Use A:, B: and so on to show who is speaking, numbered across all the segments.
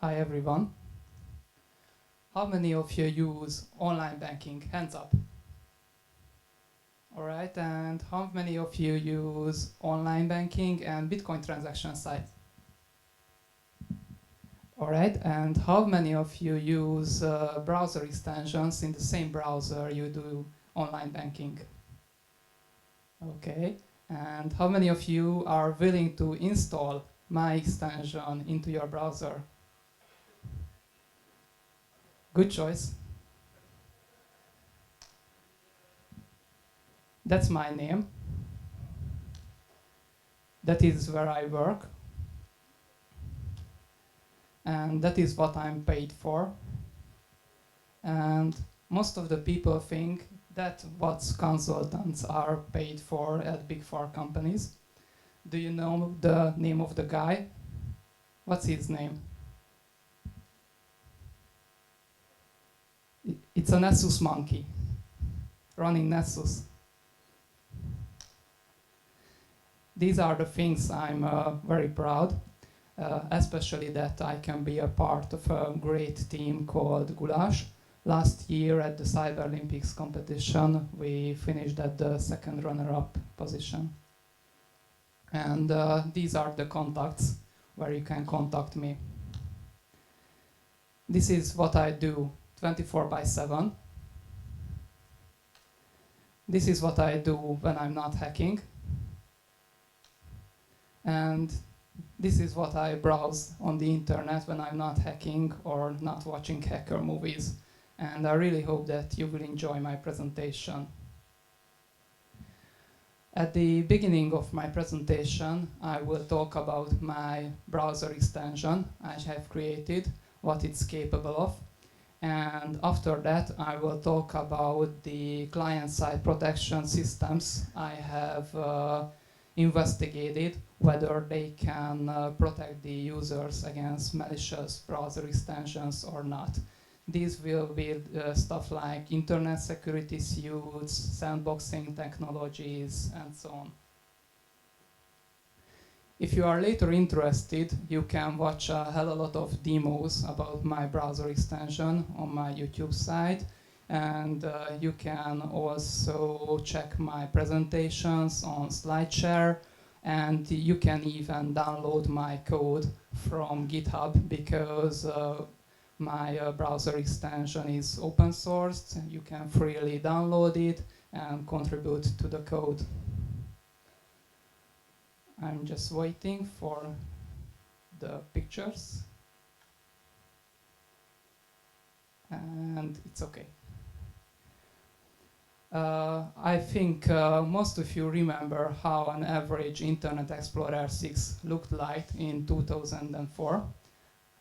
A: Hi everyone. How many of you use online banking? Hands up. Alright, and how many of you use online banking and Bitcoin transaction sites? Alright, and how many of you use browser extensions in the same browser you do online banking? Okay, and how many of you are willing to install my extension into your browser? Good choice. That's my name. That is where I work. And that is what I'm paid for. And most of the people think that what consultants are paid for at big four companies. Do you know the name of the guy? What's his name? It's a Nessus monkey running Nessus. These are the things I'm very proud, especially that I can be a part of a great team called Goulash. Last year at the Cyber Olympics competition, we finished at the second runner-up position. And these are the contacts where you can contact me. This is what I do 24/7. This is what I do when I'm not hacking. And this is what I browse on the internet when I'm not hacking or not watching hacker movies. And I really hope that you will enjoy my presentation. At the beginning of my presentation, I will talk about my browser extension I have created, what it's capable of. And after that, I will talk about the client-side protection systems I have investigated, whether they can protect the users against malicious browser extensions or not. These will be stuff like internet security suites, sandboxing technologies, and so on. If you are later interested, you can watch a hell of a lot of demos about my browser extension on my YouTube site. And you can also check my presentations on SlideShare. And you can even download my code from GitHub because my browser extension is open sourced. You can freely download it and contribute to the code. I'm just waiting for the pictures. And it's okay. I think most of you remember how an average Internet Explorer 6 looked like in 2004.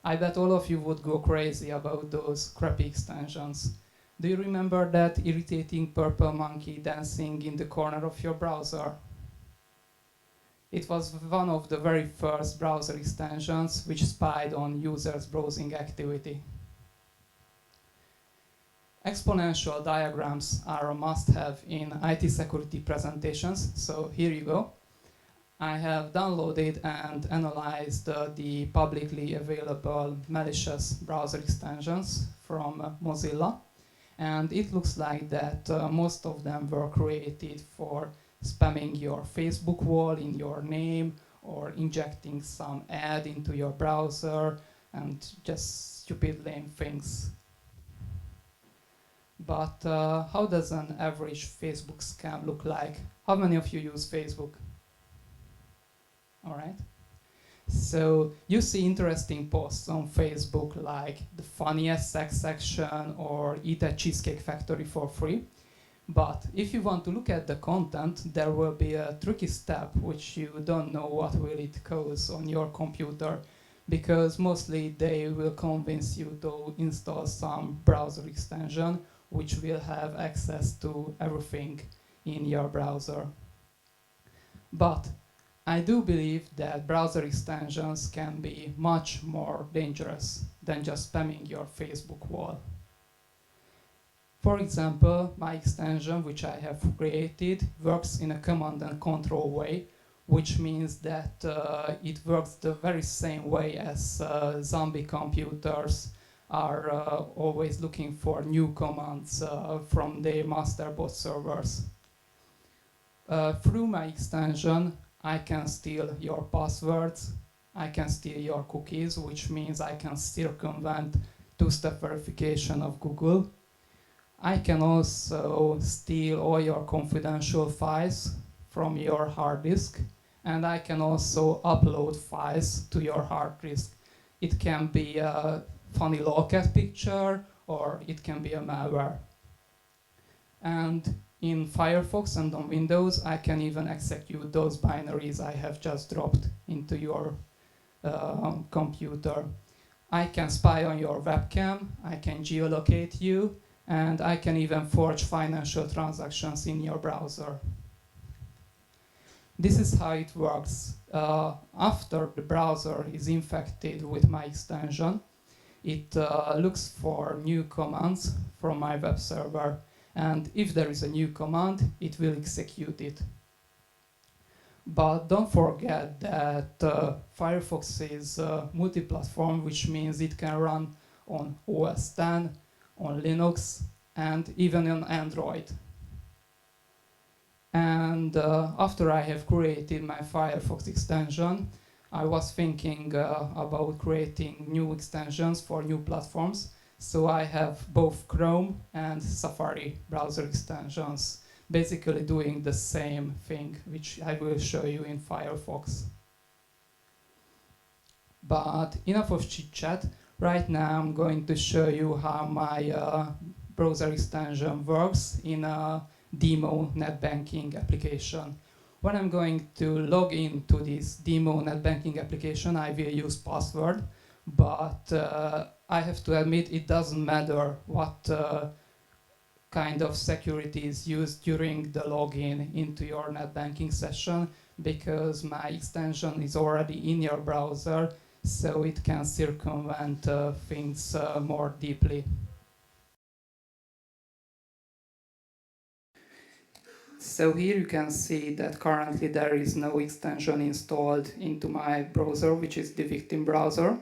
A: I bet all of you would go crazy about those crappy extensions. Do you remember that irritating purple monkey dancing in the corner of your browser? It was one of the very first browser extensions which spied on users' browsing activity. Exponential diagrams are a must-have in IT security presentations, so here you go. I have downloaded and analyzed the publicly available malicious browser extensions from Mozilla, and it looks like that most of them were created for spamming your Facebook wall in your name or injecting some ad into your browser and just stupid lame things. But how does an average Facebook scam look like? How many of you use Facebook? All right. So you see interesting posts on Facebook like the funniest sex section or eat a cheesecake factory for free. But if you want to look at the content, there will be a tricky step which you don't know what will it cause on your computer, because mostly they will convince you to install some browser extension which will have access to everything in your browser. But I do believe that browser extensions can be much more dangerous than just spamming your Facebook wall. For example, my extension, which I have created, works in a command and control way, which means that it works the very same way as zombie computers are always looking for new commands from their master bot servers. Through my extension, I can steal your passwords, I can steal your cookies, which means I can circumvent two-step verification of Google. I can also steal all your confidential files from your hard disk, and I can also upload files to your hard disk. It can be a funny lolcat picture, or it can be a malware. And in Firefox and on Windows, I can even execute those binaries I have just dropped into your computer. I can spy on your webcam, I can geolocate you, and I can even forge financial transactions in your browser. This is how it works. After the browser is infected with my extension, it looks for new commands from my web server. And if there is a new command, it will execute it. But don't forget that Firefox is multi-platform, which means it can run on OS X, on Linux, and even on Android. And after I have created my Firefox extension, I was thinking about creating new extensions for new platforms. So I have both Chrome and Safari browser extensions, basically doing the same thing, which I will show you in Firefox. But enough of chit-chat. Right now I'm going to show you how my browser extension works in a demo net banking application. When I'm going to log into this demo net banking application, I will use password, but I have to admit it doesn't matter what kind of security is used during the login into your net banking session, because my extension is already in your browser, so it can circumvent things more deeply. So here you can see that currently there is no extension installed into my browser, which is the victim browser.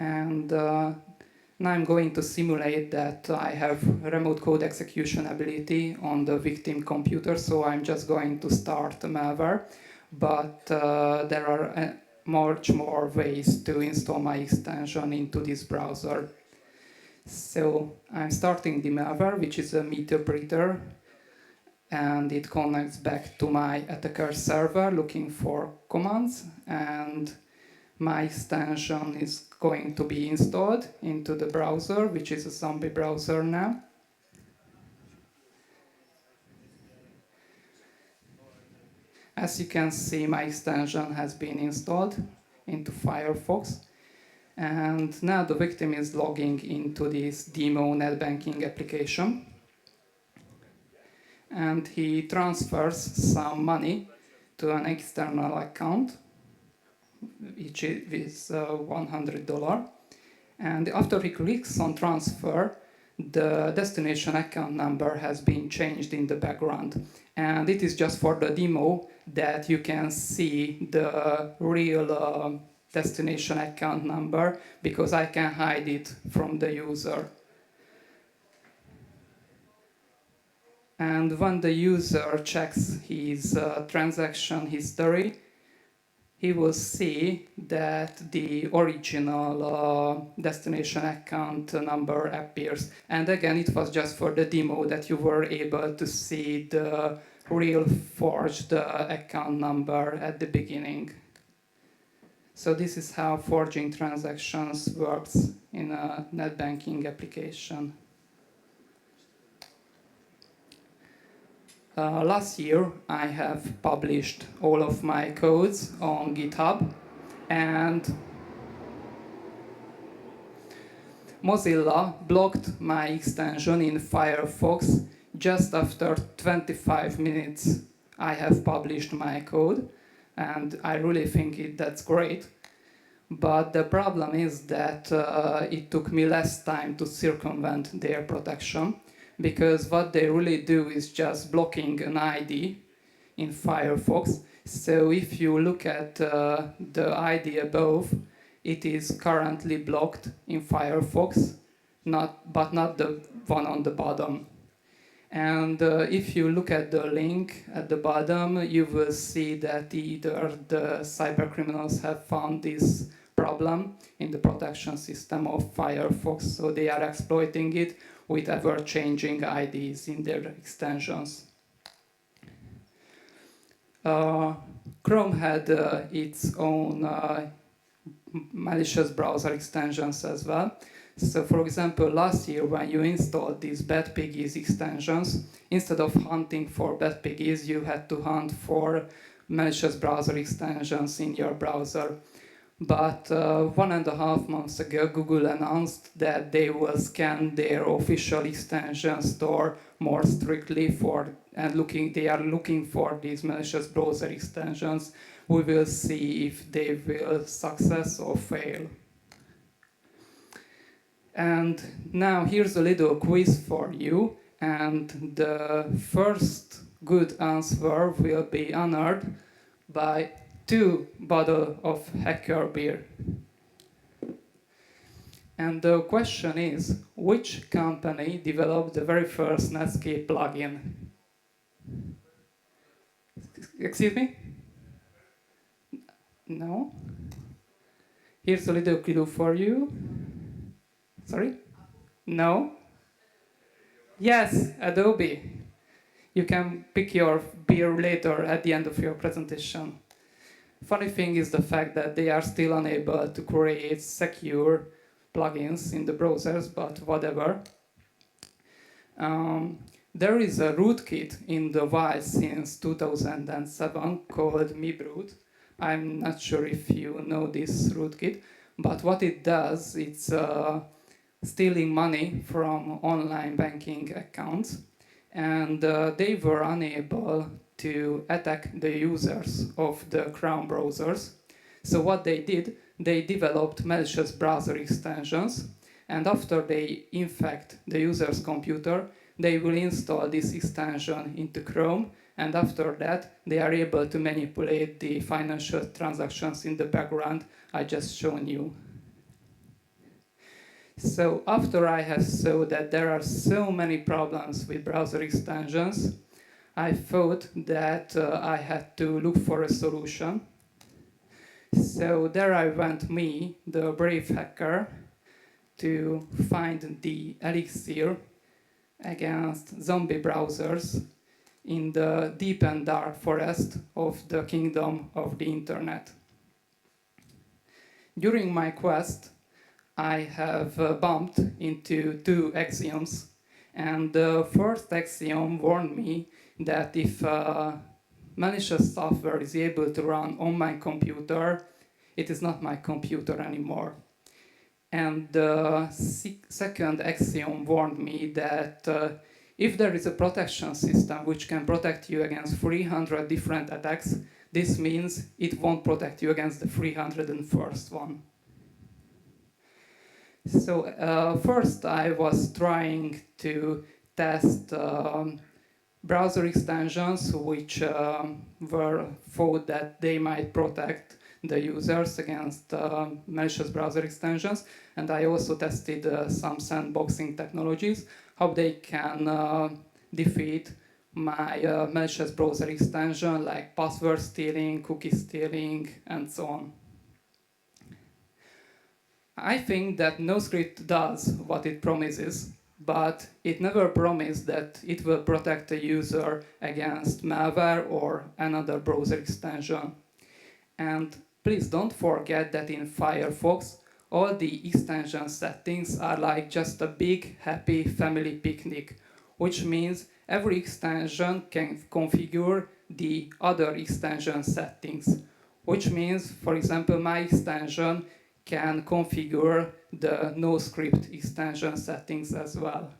A: And now I'm going to simulate that I have remote code execution ability on the victim computer, so I'm just going to start a malware. But there are much more ways to install my extension into this browser. So I'm starting the malware, which is a meter breather, and it connects back to my attacker server looking for commands, and my extension is going to be installed into the browser, which is a zombie browser now. As you can see, my extension has been installed into Firefox, and now the victim is logging into this demo net banking application, and he transfers some money to an external account, which is $100. And after he clicks on transfer, the destination account number has been changed in the background. And it is just for the demo that you can see the real destination account number, because I can hide it from the user. And when the user checks his transaction history, he will see that the original destination account number appears. And again, it was just for the demo that you were able to see the real forged account number at the beginning. So this is how forging transactions works in a net banking application. Last year, I have published all of my codes on GitHub, and Mozilla blocked my extension in Firefox just after 25 minutes I have published my code, and I really think that's great. But the problem is that it took me less time to circumvent their protection, because what they really do is just blocking an ID in Firefox. So if you look at the ID above, it is currently blocked in Firefox, but not the one on the bottom. And if you look at the link at the bottom, you will see that either the cybercriminals have found this problem in the protection system of Firefox, so they are exploiting it with ever-changing IDs in their extensions. Chrome had its own malicious browser extensions as well. So for example, last year when you installed these bad Piggies extensions, instead of hunting for bad Piggies, you had to hunt for malicious browser extensions in your browser. But 1.5 months ago, Google announced that they will scan their official extension store more strictly they are looking for these malicious browser extensions. We will see if they will success or fail. And now here's a little quiz for you, and the first good answer will be honored by 2 bottles of hacker beer. And the question is, which company developed the very first Netscape plugin? Excuse me? No? Here's a little clue for you. Sorry? No? Yes, Adobe. You can pick your beer later at the end of your presentation. Funny thing is the fact that they are still unable to create secure plugins in the browsers, but whatever. There is a rootkit in the wild since 2007 called MiBroot. I'm not sure if you know this rootkit, but what it does, it's stealing money from online banking accounts, and they were unable to attack the users of the Chrome browsers. So what they did, they developed malicious browser extensions, and after they infect the user's computer, they will install this extension into Chrome, and after that, they are able to manipulate the financial transactions in the background I just shown you. So after I have saw that there are so many problems with browser extensions, I thought that I had to look for a solution. So there I went, me, the brave hacker, to find the elixir against zombie browsers in the deep and dark forest of the kingdom of the internet. During my quest, I have bumped into 2 axioms, and the first axiom warned me that if malicious software is able to run on my computer, it is not my computer anymore. And the second axiom warned me that if there is a protection system which can protect you against 300 different attacks, this means it won't protect you against the 301st one. So first I was trying to test browser extensions which were thought that they might protect the users against malicious browser extensions, and I also tested some sandboxing technologies, how they can defeat my malicious browser extension like password stealing, cookie stealing, and so on. I think that no script does what it promises, but it never promised that it will protect the user against malware or another browser extension. And please don't forget that in Firefox, all the extension settings are like just a big, happy family picnic, which means every extension can configure the other extension settings, which means, for example, my extension can configure the no-script extension settings as well.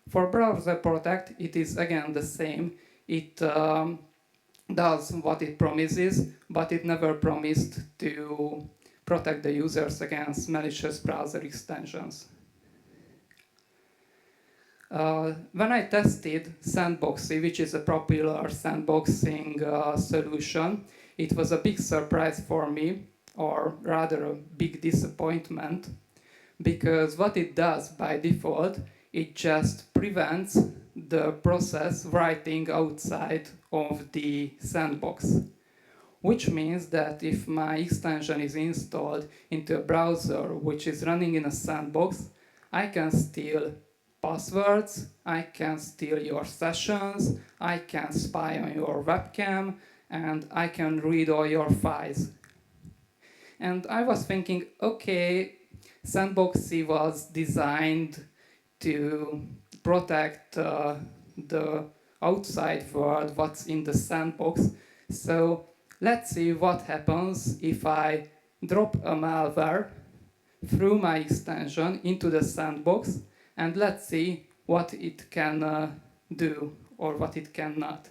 A: For Browser Protect, it is again the same. It does what it promises, but it never promised to protect the users against malicious browser extensions. When I tested Sandboxy, which is a popular sandboxing solution, it was a big surprise for me, or rather a big disappointment, because what it does by default, it just prevents the process writing outside of the sandbox. Which means that if my extension is installed into a browser which is running in a sandbox, I can steal passwords, I can steal your sessions, I can spy on your webcam, and I can read all your files. And I was thinking, okay, Sandboxy was designed to protect the outside world, what's in the sandbox. So let's see what happens if I drop a malware through my extension into the sandbox, and let's see what it can do or what it cannot.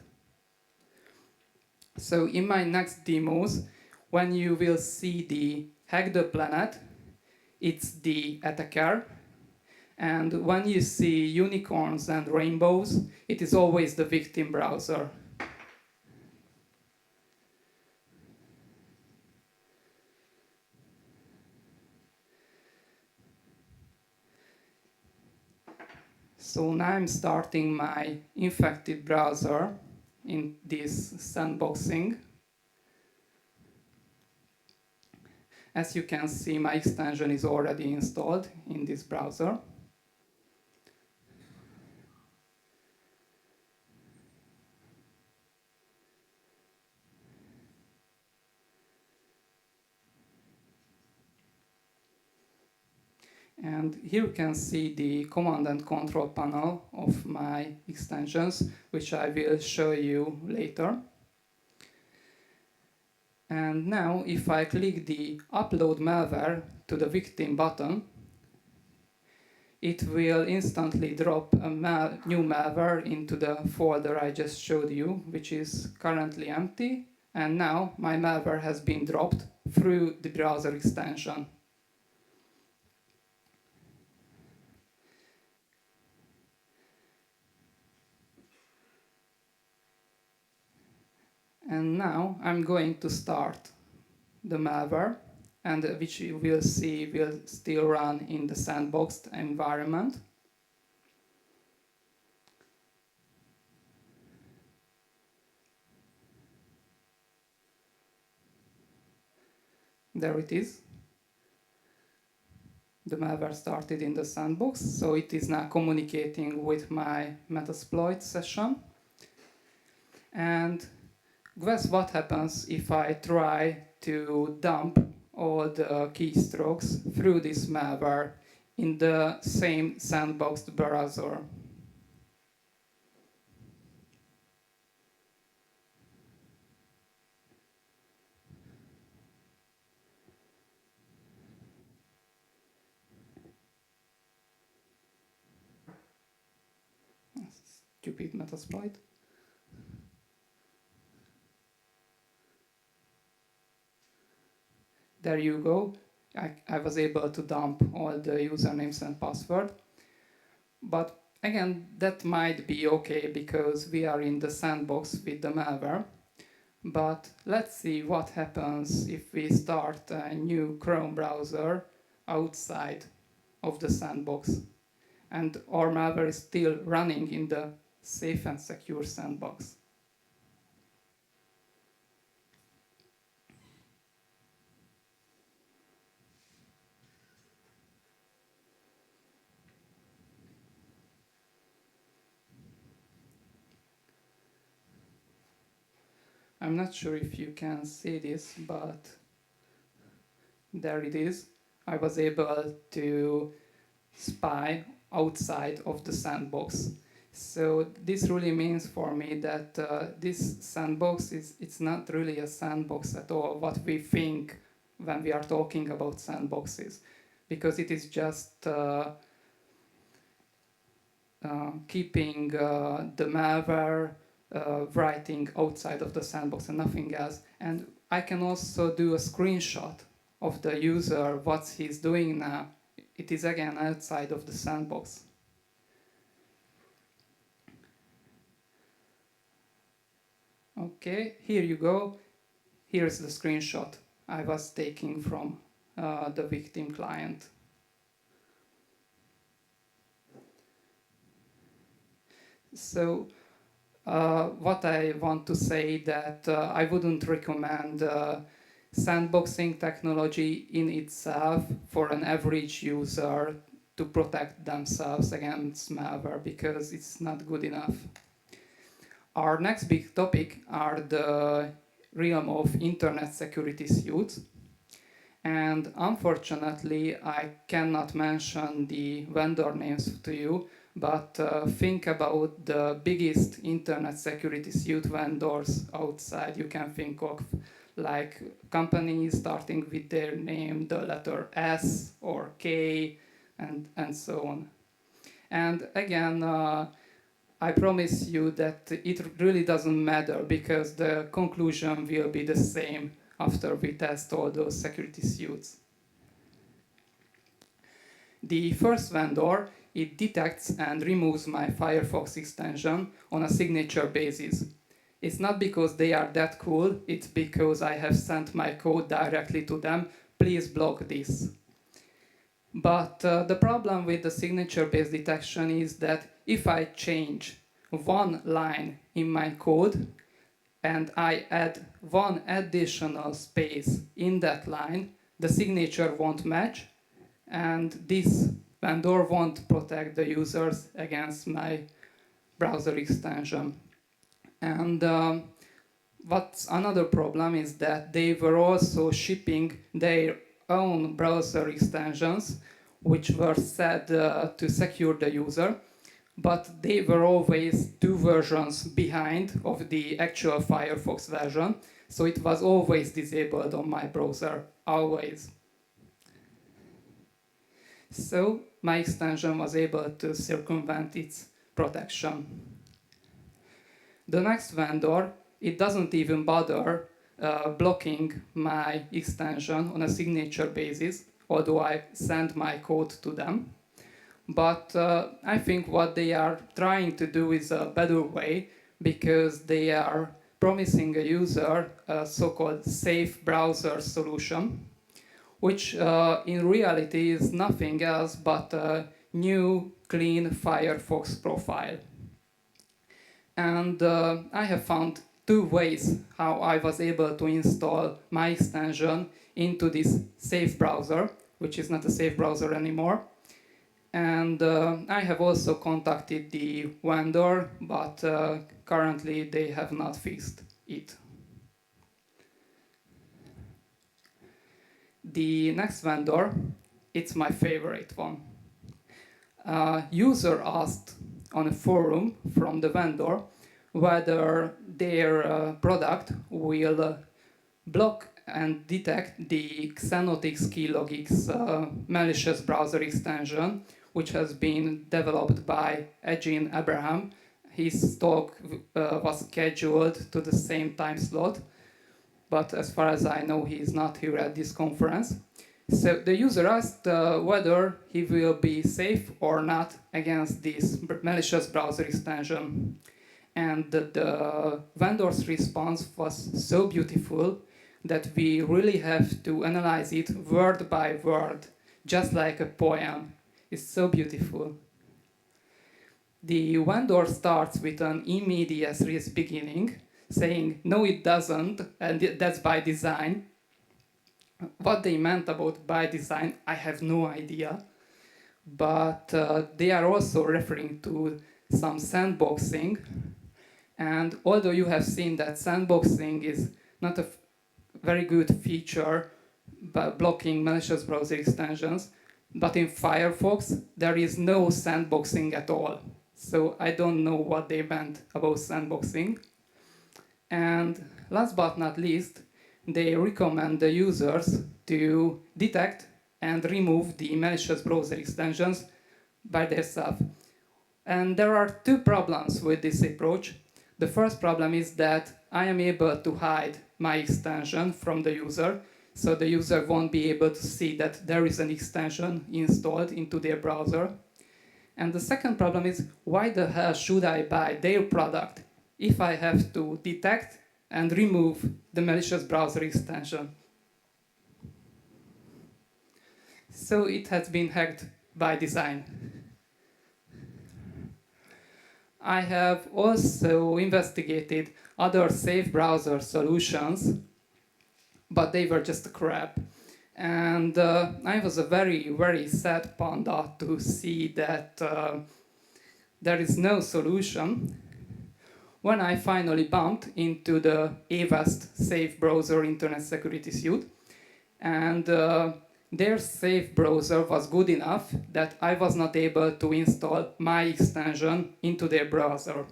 A: So in my next demos, when you will see the Hack the Planet, it's the attacker. And when you see unicorns and rainbows, it is always the victim browser. So now I'm starting my infected browser in this sandboxing. As you can see, my extension is already installed in this browser. And here you can see the command and control panel of my extensions, which I will show you later. And now if I click the upload malware to the victim button, it will instantly drop a new malware into the folder I just showed you, which is currently empty. And now my malware has been dropped through the browser extension. And now I'm going to start the malware, and which you will see will still run in the sandboxed environment. There it is. The malware started in the sandbox, so it is now communicating with my Metasploit session. And guess what happens if I try to dump all the keystrokes through this malware in the same sandboxed browser? Stupid Metasploit. There you go. I was able to dump all the usernames and password. But again, that might be okay because we are in the sandbox with the malware. But let's see what happens if we start a new Chrome browser outside of the sandbox. And our malware is still running in the safe and secure sandbox. I'm not sure if you can see this, but there it is. I was able to spy outside of the sandbox. So this really means for me that this sandbox it's not really a sandbox at all, what we think when we are talking about sandboxes, because it is just keeping the malware writing outside of the sandbox and nothing else. And I can also do a screenshot of the user, what he's doing now. It is again outside of the sandbox. Okay, here you go. Here's the screenshot I was taking from the victim client. So what I want to say that I wouldn't recommend sandboxing technology in itself for an average user to protect themselves against malware, because it's not good enough. Our next big topic are the realm of internet security suits. And unfortunately, I cannot mention the vendor names to you, but think about the biggest internet security suite vendors outside you can think of, like companies starting with their name, the letter S or K, and so on. And again, I promise you that it really doesn't matter, because the conclusion will be the same after we test all those security suits. The first vendor, it detects and removes my Firefox extension on a signature basis. It's not because they are that cool, it's because I have sent my code directly to them. Please block this. But the problem with the signature-based detection is that if I change one line in my code and I add one additional space in that line, the signature won't match, and this vendor won't protect the users against my browser extension. And what's another problem is that they were also shipping their own browser extensions, which were said to secure the user, but they were always 2 versions behind of the actual Firefox version, so it was always disabled on my browser, always. So my extension was able to circumvent its protection. The next vendor, it doesn't even bother blocking my extension on a signature basis, although I send my code to them. But I think what they are trying to do is a better way, because they are promising a user a so-called safe browser solution, which in reality is nothing else but a new, clean Firefox profile. And I have found 2 ways how I was able to install my extension into this safe browser, which is not a safe browser anymore. And I have also contacted the vendor, but currently they have not fixed it. The next vendor, it's my favorite one. User asked on a forum from the vendor whether their product will block and detect the Anti-Keylogging malicious browser extension, which has been developed by Eugene Abraham. His talk was scheduled to the same time slot, but as far as I know, he is not here at this conference. So the user asked whether he will be safe or not against this malicious browser extension. And the vendor's response was so beautiful that we really have to analyze it word by word, just like a poem. It's so beautiful. The vendor starts with an immediate risk beginning, saying, no, it doesn't, and that's by design. What they meant about by design, I have no idea. But they are also referring to some sandboxing. And although you have seen that sandboxing is not a very good feature by blocking malicious browser extensions, but in Firefox, there is no sandboxing at all. So I don't know what they meant about sandboxing. And last but not least, they recommend the users to detect and remove the malicious browser extensions by themselves. And there are 2 problems with this approach. The first problem is that I am able to hide my extension from the user, so the user won't be able to see that there is an extension installed into their browser. And the second problem is, why the hell should I buy their product if I have to detect and remove the malicious browser extension. So it has been hacked by design. I have also investigated other safe browser solutions, but they were just crap. And I was a very, very sad panda to see that there is no solution when I finally bumped into the Avast Safe Browser Internet Security Suite. And their safe browser was good enough that I was not able to install my extension into their browser.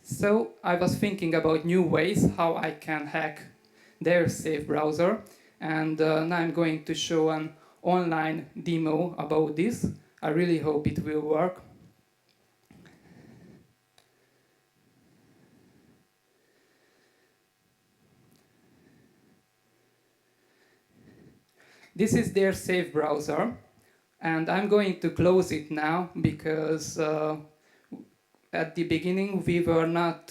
A: So I was thinking about new ways how I can hack their safe browser, and now I'm going to show an online demo about this. I really hope it will work. This is their safe browser, and I'm going to close it now because at the beginning we were not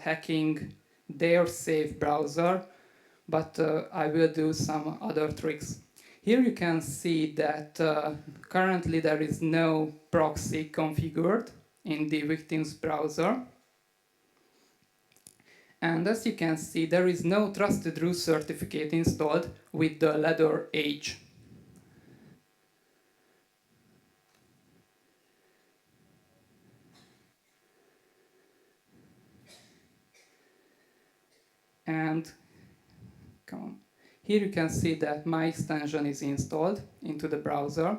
A: hacking their safe browser, but I will do some other tricks. Here you can see that currently there is no proxy configured in the victim's browser. And as you can see, there is no trusted root certificate installed with the letter H. And come on. Here you can see that my extension is installed into the browser.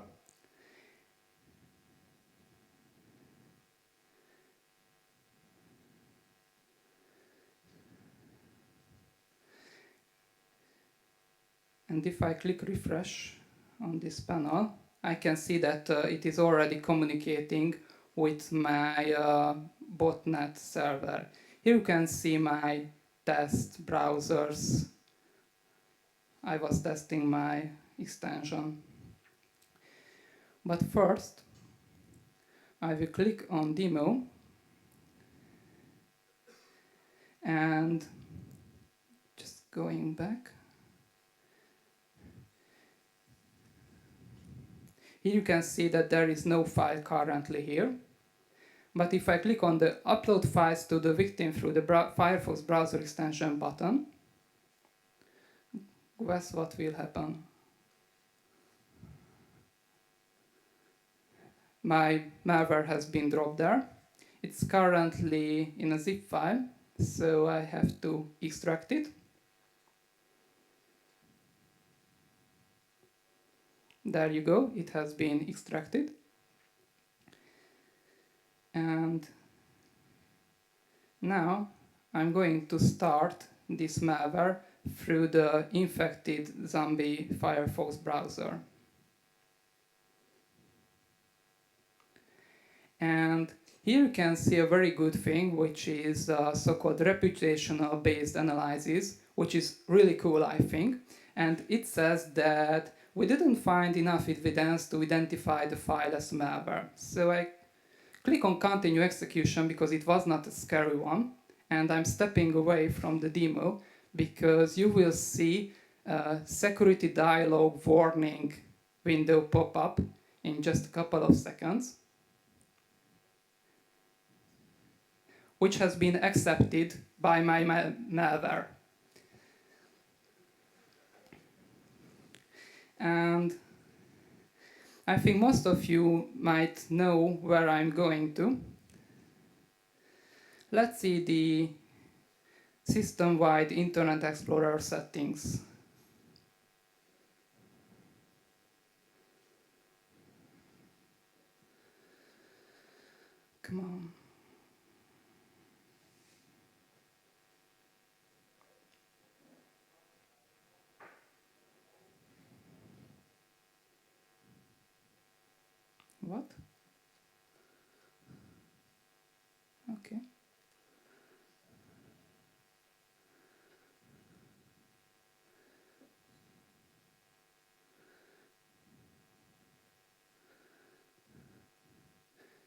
A: And if I click refresh on this panel, I can see that it is already communicating with my botnet server. Here you can see my test browsers. I was testing my extension. But first, I will click on demo and just going back. Here you can see that there is no file currently here. But if I click on the upload files to the victim through the Firefox browser extension button, guess what will happen? My malware has been dropped there. It's currently in a zip file, so I have to extract it. There you go, it has been extracted. And now I'm going to start this malware through the infected zombie Firefox browser. And here you can see a very good thing, which is so-called reputational based analysis, which is really cool, I think. And it says that we didn't find enough evidence to identify the file as malware. So I click on continue execution because it was not a scary one. And I'm stepping away from the demo because you will see a security dialog warning window pop up in just a couple of seconds, which has been accepted by my malware. And I think most of you might know where I'm going to. Let's see the system-wide Internet Explorer settings. Come on. What? Okay.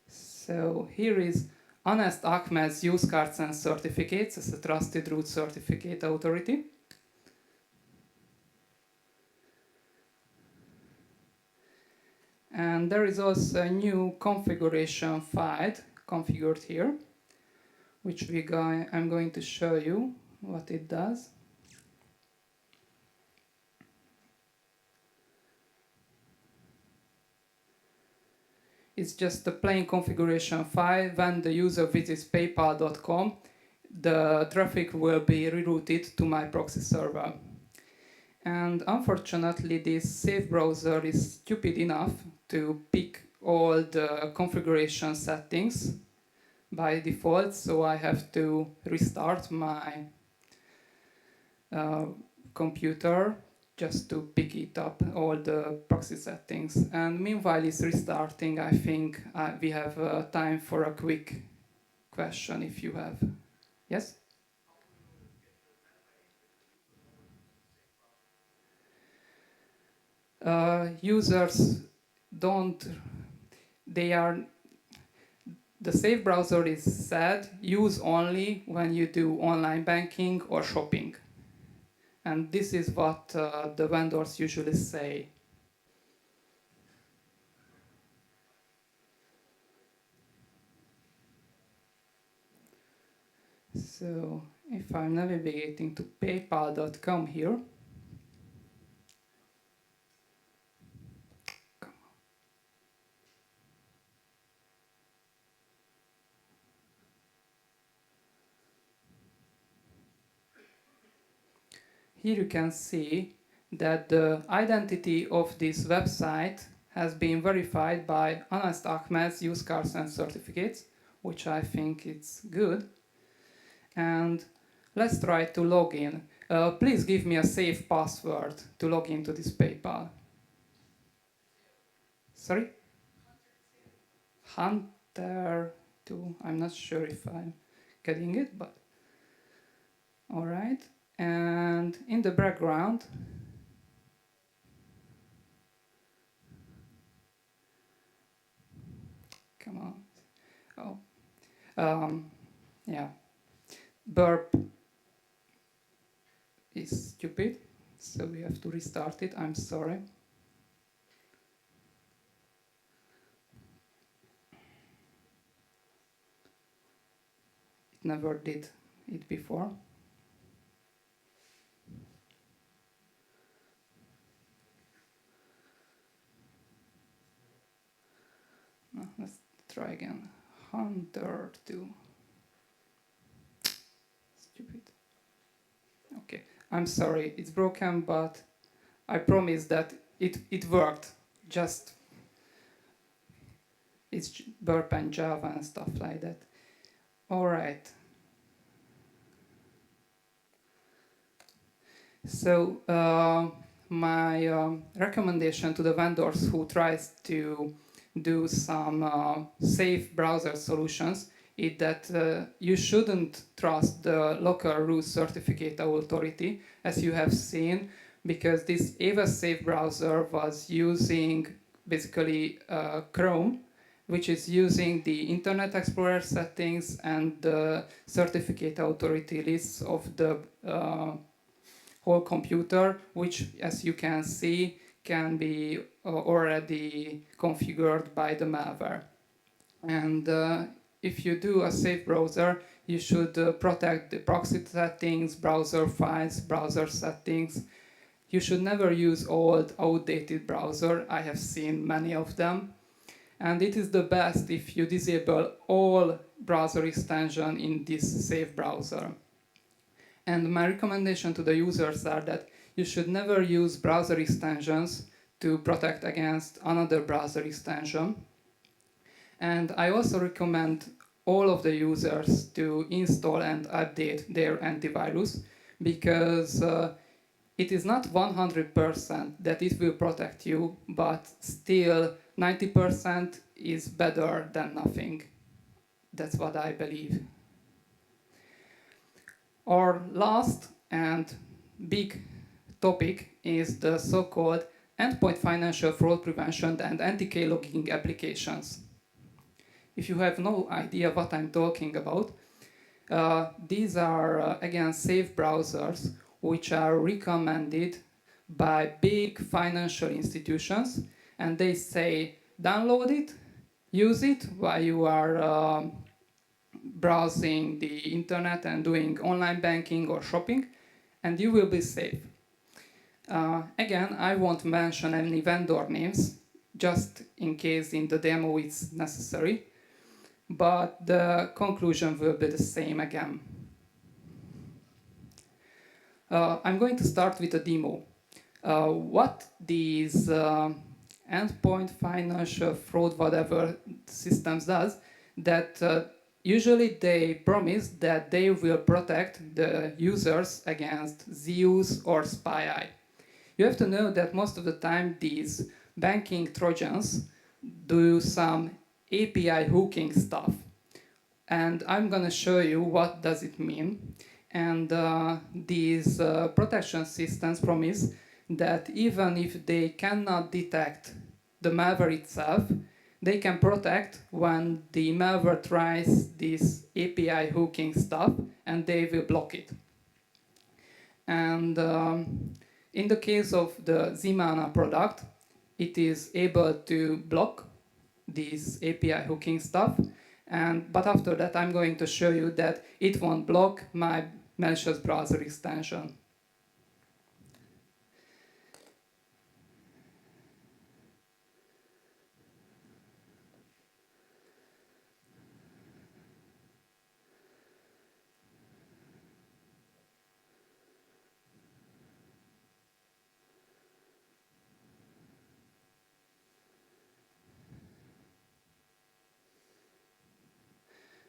A: So here is Honest Ahmed's use cards and certificates as a trusted root certificate authority. And there is also a new configuration file configured here, which I'm going to show you what it does. It's just a plain configuration file. When the user visits paypal.com, the traffic will be rerouted to my proxy server. And unfortunately, this safe browser is stupid enough to pick all the configuration settings by default, so I have to restart my computer just to pick it up, all the proxy settings. And meanwhile it's restarting, I think we have time for a quick question if you have. Yes? Users don't, the safe browser is said use only when you do online banking or shopping. And this is what the vendors usually say. So if I'm navigating to paypal.com here, here you can see that the identity of this website has been verified by Honest Ahmed's use cards and certificates, which I think it's good. And let's try to log in. Please give me a safe password to log into this PayPal. Sorry? Hunter2. I'm not sure if I'm getting it, but all right. And in the background, come on. Oh, yeah. Burp is stupid, so we have to restart it. I'm sorry. It never did it before. No, let's try again. Hunter2. Stupid. Okay, I'm sorry, it's broken, but I promise that it worked. Just it's burp and Java and stuff like that. All right. So my recommendation to the vendors who tries to do some safe browser solutions is that you shouldn't trust the local root certificate authority, as you have seen, because this Ava Safe browser was using basically Chrome, which is using the Internet Explorer settings and the certificate authority lists of the whole computer, which, as you can see, can be already configured by the malware. And if you do a safe browser, you should protect the proxy settings, browser files, browser settings. You should never use old, outdated browser. I have seen many of them. And it is the best if you disable all browser extension in this safe browser. And my recommendation to the users are that you should never use browser extensions to protect against another browser extension. And I also recommend all of the users to install and update their antivirus, because it is not 100% that it will protect you, but still 90% is better than nothing. That's what I believe. Our last and big topic is the so-called Endpoint financial fraud prevention and anti-Keylogging applications. if you have no idea what I'm talking about, these are, again, safe browsers which are recommended by big financial institutions, and they say, download it, use it while you are browsing the internet and doing online banking or shopping, and you will be safe. Again, I won't mention any vendor names, just in case in the demo it's necessary, but the conclusion will be the same again. I'm going to start with a demo. What these endpoint, financial, fraud, whatever systems does, that usually they promise that they will protect the users against Zeus or SpyEye. You have to know that most of the time these banking Trojans do some API hooking stuff. And I'm going to show you what does it mean. And these protection systems promise that even if they cannot detect the malware itself, they can protect when the malware tries this API hooking stuff, and they will block it. And in the case of the Zmana product, it is able to block this API hooking stuff. But after that, I'm going to show you that it won't block my malicious browser extension.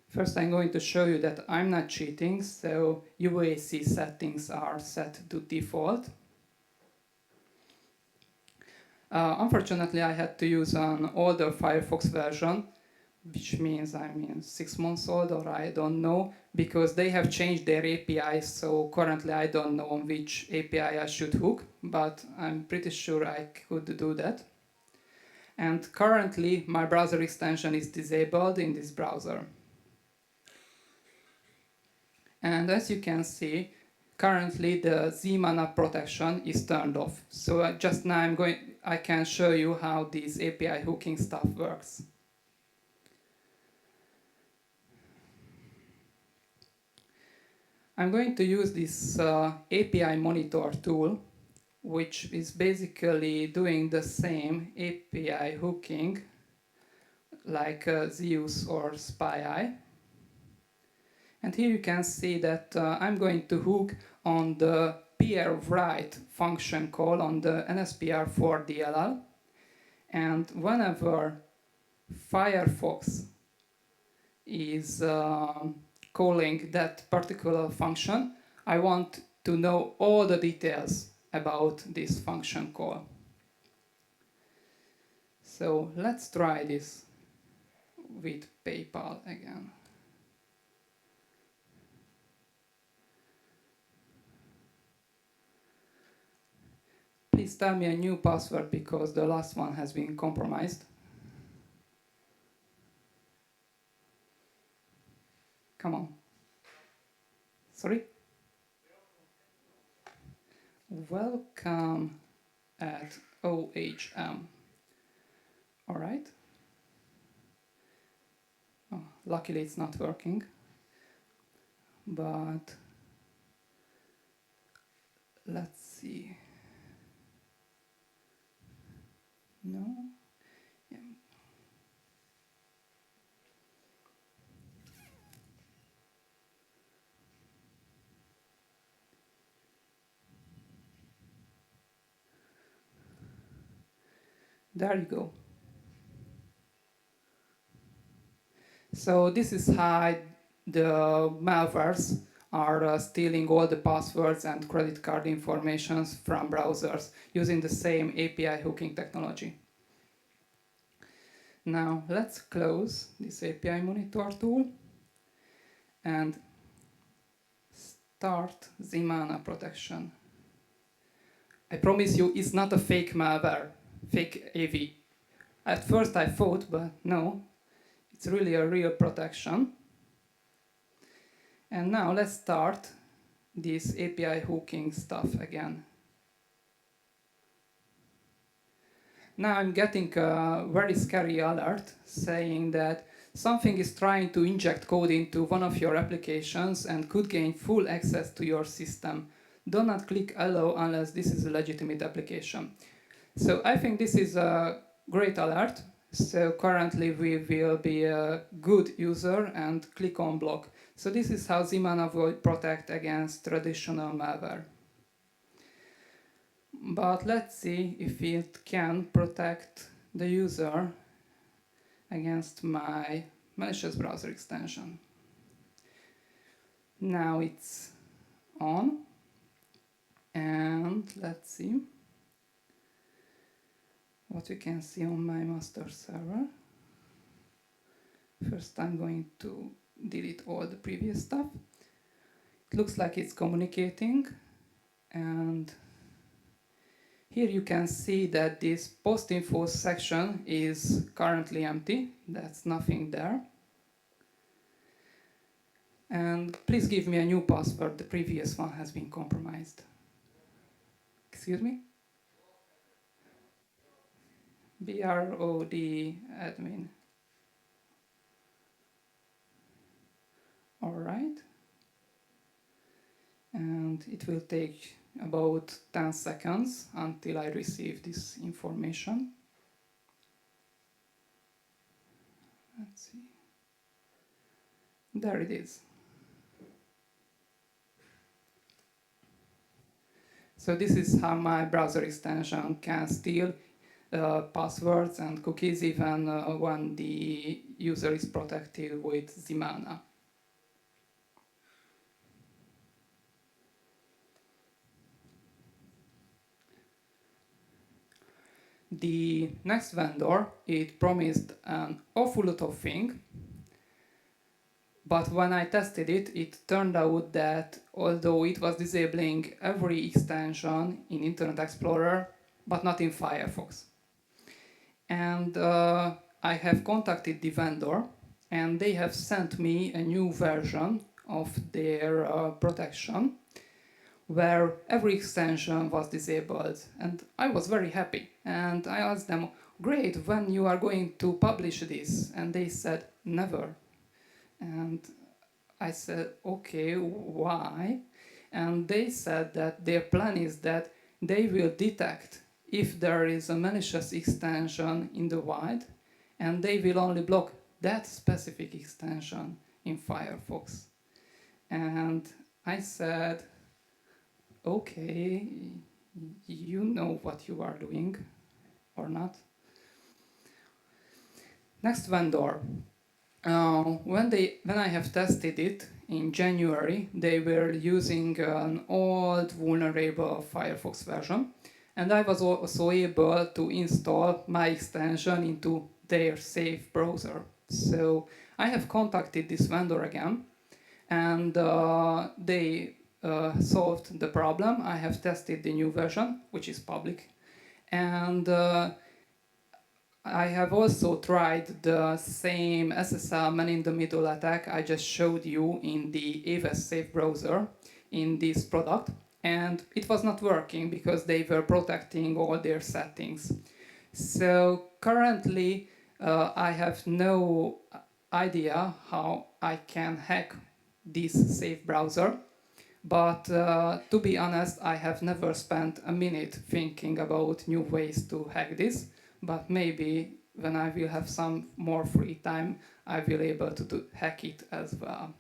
A: First, I'm going to show you that I'm not cheating, so UAC settings are set to default. Unfortunately, I had to use an older Firefox version, which means 6 months old, or I don't know, because they have changed their APIs, so currently I don't know on which API I should hook, but I'm pretty sure I could do that. And currently, my browser extension is disabled in this browser. And as you can see, currently the Zmana protection is turned off. So just now I can show you how this API hooking stuff works. I'm going to use this API monitor tool, which is basically doing the same API hooking like Zeus or SpyEye. And here you can see that I'm going to hook on the peer write function call on the NSPR4 DLL. And whenever Firefox is calling that particular function, I want to know all the details about this function call. So let's try this with PayPal again. Please tell me a new password because the last one has been compromised. Come on. Sorry? Welcome at OHM. All right. Oh, luckily it's not working. But let's see. No? Yeah. There you go. So this is how the malwares are stealing all the passwords and credit card information from browsers using the same API hooking technology. Now let's close this API monitor tool and start Zmana protection. I promise you it's not a fake malware, fake AV. At first I thought, but no, It's really a real protection. And now let's start this API hooking stuff again. Now I'm getting a very scary alert saying that something is trying to inject code into one of your applications and could gain full access to your system. Do not click allow unless this is a legitimate application. So I think this is a great alert. So currently we will be a good user and click on block. So this is how Zimana will protect against traditional malware. But let's see if it can protect the user against my malicious browser extension. Now it's on, and let's see what we can see on my master server. First I'm going to delete all the previous stuff. It looks like it's communicating, and here you can see that this post info section is currently empty. That's nothing there. And please give me a new password. The previous one has been compromised. Excuse me? BROD admin. All right. And it will take about 10 seconds until I receive this information. Let's see. There it is. So this is how my browser extension can steal passwords and cookies even when the user is protected with Zimana. The next vendor, it promised an awful lot of things, but when I tested it, it turned out that although it was disabling every extension in Internet Explorer, but not in Firefox. And I have contacted the vendor, and they have sent me a new version of their protection, where every extension was disabled, and I was very happy. And I asked them, great, when you are going to publish this? And they said, never. And I said, okay, why? And they said that their plan is that they will detect if there is a malicious extension in the wild, and they will only block that specific extension in Firefox. And I said, okay, you know what you are doing, or not. Next vendor. When I have tested it in January, they were using an old vulnerable Firefox version, and I was also able to install my extension into their safe browser. So I have contacted this vendor again, and they solved the problem. I have tested the new version, which is public, and I have also tried the same SSL man-in-the-middle attack I just showed you in the AWS Safe browser in this product, and it was not working because they were protecting all their settings. So currently I have no idea how I can hack this safe browser, but to be honest, I have never spent a minute thinking about new ways to hack this. But maybe when I will have some more free time, I will be able to hack it as well.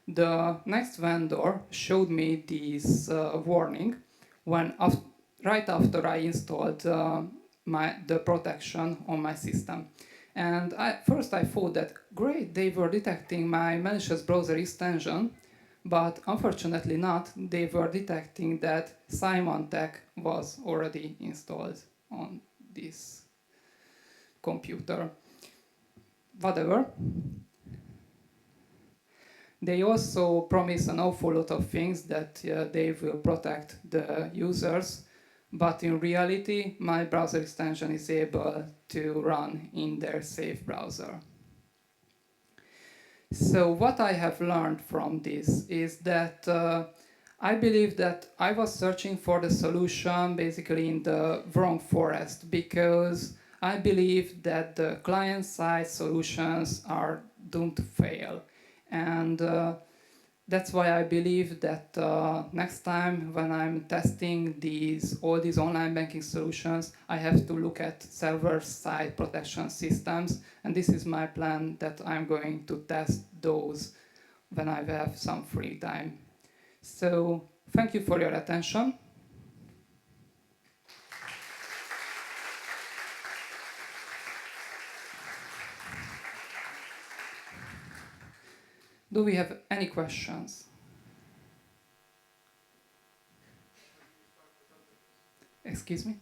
A: The next vendor showed me this warning when right after I installed the protection on my system. And first I thought that, great, they were detecting my malicious browser extension, but unfortunately not. They were detecting that Symantec was already installed on this computer. Whatever. They also promise an awful lot of things that they will protect the users but in reality, my browser extension is able to run in their safe browser. So what I have learned from this is that I believe that I was searching for the solution basically in the wrong forest, because I believe that the client-side solutions are doomed to fail. And that's why I believe that next time when I'm testing all these online banking solutions, I have to look at server-side protection systems. And this is my plan, that I'm going to test those when I have some free time. So thank you for your attention. Do we have any questions? Excuse me?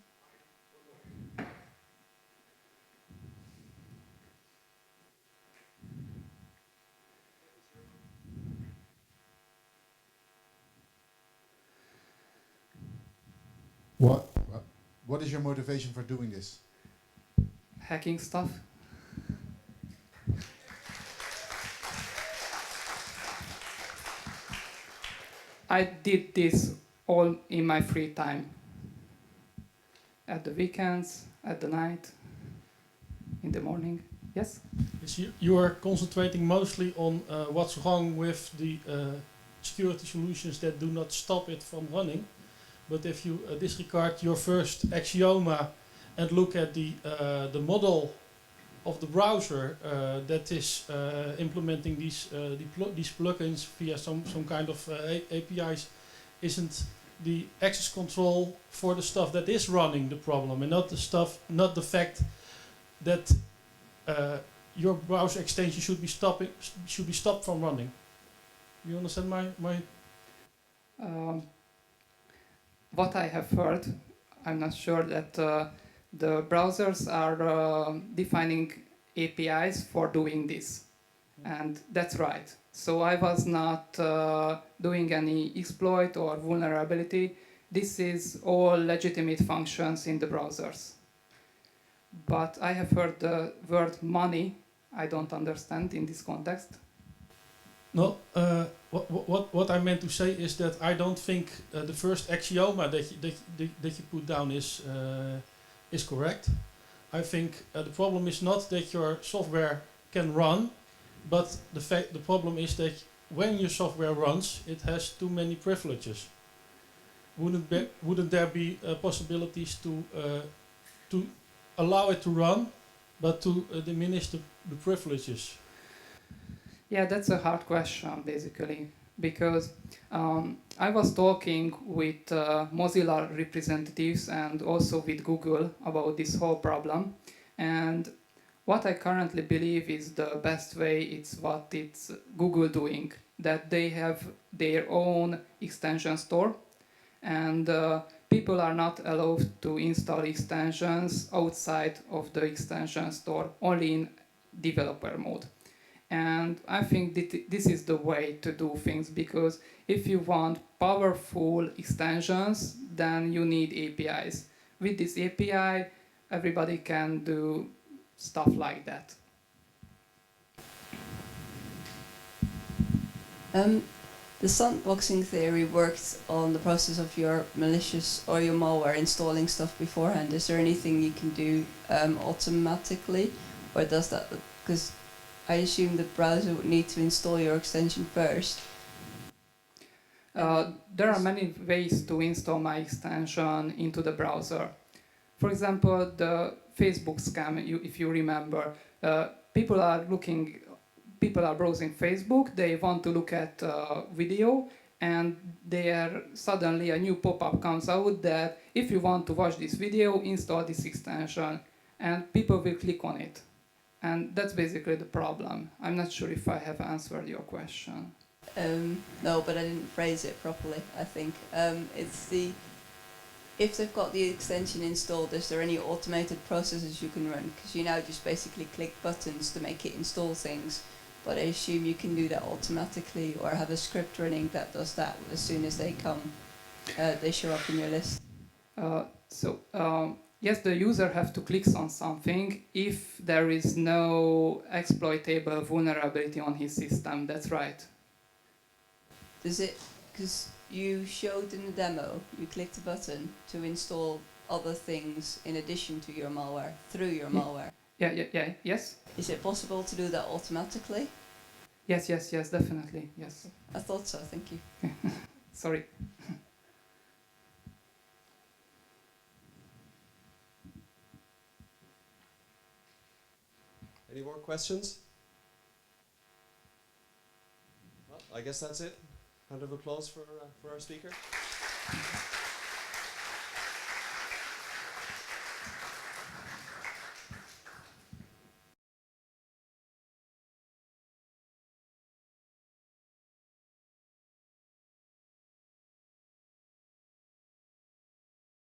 B: What is your motivation for doing this?
A: Hacking stuff? I did this all in my free time. At the weekends, at the night, in the morning. Yes?
C: You are concentrating mostly on what's wrong with the security solutions that do not stop it from running. But if you disregard your first axioma and look at the model of the browser that is implementing these plugins via some kind of APIs, isn't the access control for the stuff that is running the problem, and not the fact that your browser extension should be stopped from running. You understand my?
A: What I have heard, I'm not sure that the browsers are defining APIs for doing this, and that's right. So I was not doing any exploit or vulnerability. This is all legitimate functions in the browsers. But I have heard the word money. I don't understand in this context.
C: No, what I meant to say is that I don't think the first axioma that you put down is correct. I think the problem is not that your software can run, but the problem is that when your software runs, it has too many privileges. Wouldn't there be possibilities to allow it to run, but to diminish the privileges?
A: Yeah, that's a hard question, basically, because I was talking with Mozilla representatives and also with Google about this whole problem. And what I currently believe is the best way, it's what it's Google doing, that they have their own extension store, and people are not allowed to install extensions outside of the extension store, only in developer mode. And I think this is the way to do things, because if you want powerful extensions, then you need APIs. With this API, everybody can do stuff like that.
D: The sandboxing theory worked on the process of your malicious or your malware installing stuff beforehand. Is there anything you can do automatically, or does that, because I assume the browser would need to install your extension first?
A: There are many ways to install my extension into the browser. For example, the Facebook scam, if you remember, people are browsing Facebook, they want to look at video, and suddenly a new pop-up comes out that if you want to watch this video, install this extension, and people will click on it. And that's basically the problem. I'm not sure if I have answered your question.
D: No, but I didn't phrase it properly, I think. If they've got the extension installed, is there any automated processes you can run? Because you now just basically click buttons to make it install things, but I assume you can do that automatically, or have a script running that does that as soon as they come, they show up in your list.
A: So yes, the user have to click on something if there is no exploitable vulnerability on his system. That's right.
D: Does it, because you showed in the demo, you clicked a button to install other things in addition to your malware, through your malware.
A: Yeah, yes.
D: Is it possible to do that automatically?
A: Yes, definitely, yes.
D: I thought so, thank you.
A: Sorry.
E: Any more questions? Well, I guess that's it. Round of applause for our speaker.